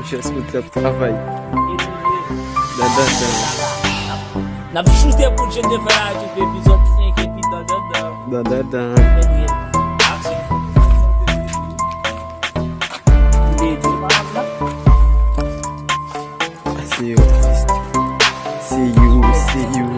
Je escuto o trabalho. Na chute pour je de faire tu fais épisode 5 et puis See you.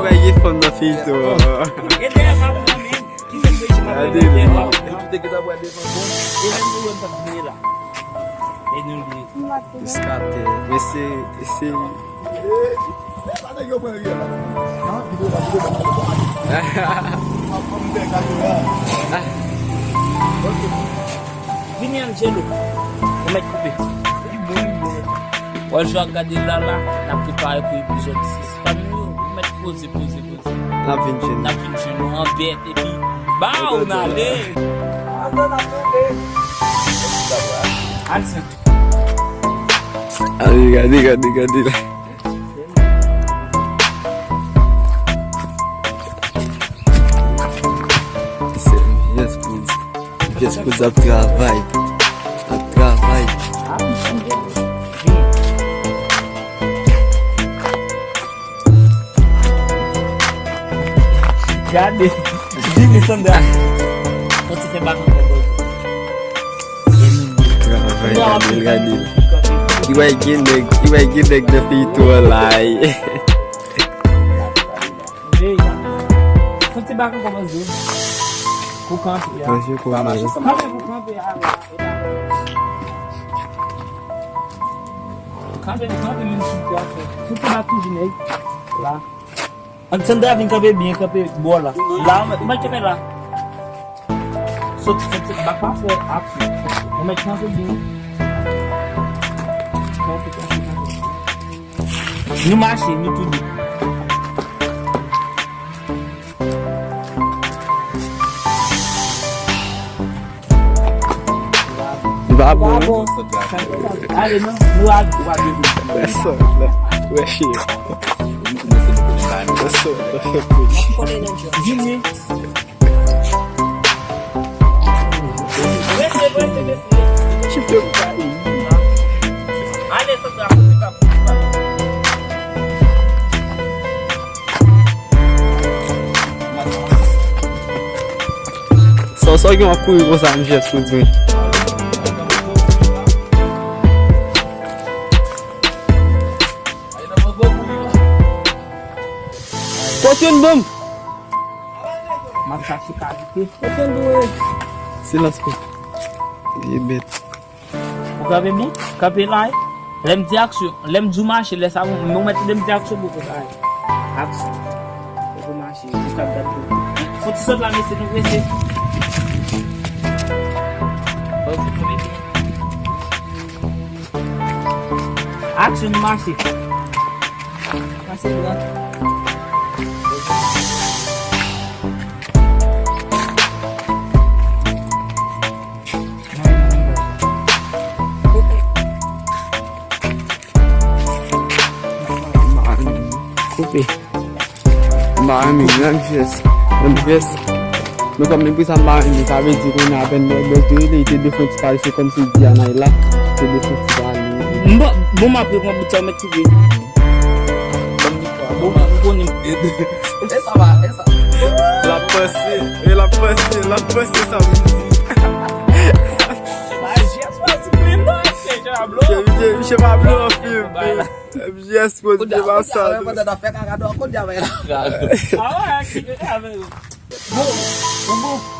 Vai ir from the feet. Esse Vini Angelo, on va couper. On va regarder là, on a préparé pour l'épisode 6. Famille, on va poser. na 20. Na 21, en bête, et puis, bah, on a allé. Diga. Já escuta vai. Cadê? Diga isso, André. Quando você tem barco no Gadil. You vai get the feet to a lie. Quando você barco com azul. Com campo, já. Mas eu como. Campo mesmo, tudo que bate de meio. Lá. Antes André vem caber bola. Lá, mas que lá. Só você vai passar aqui. Como é que não vem? No marché, no tudo. Vai bom. Allez, non, nous allons. É só, né? É cheio. É só. Dîner. Deixa eu ver. Allez, ça te Só que uma coisa gostar de Jesus, velho. Potin bom. Mas tá ficado aqui. Se lascou. E bet. O cabelo, cabelai. Lem de action, lem du marché, laisse avant, nous mettre lem de action beaucoup ça. Action. Du marché, du cabelo. Faut que ça la laisser nous rester. Action du marché. Marché là. Mbak mình yes. Nous comme nous ça mbak ini ça veut dire qu'on a ben il était de football c'est comme si Diana est là c'est de football. Bon m'a pris mon bouton mettre tout bien. Bon Essa va. La passée ça. Je vais pas bleu film. Yes, pode levar só. Quando da fé cagado, quando já vai lá. Ah, é, que é, velho. Bom.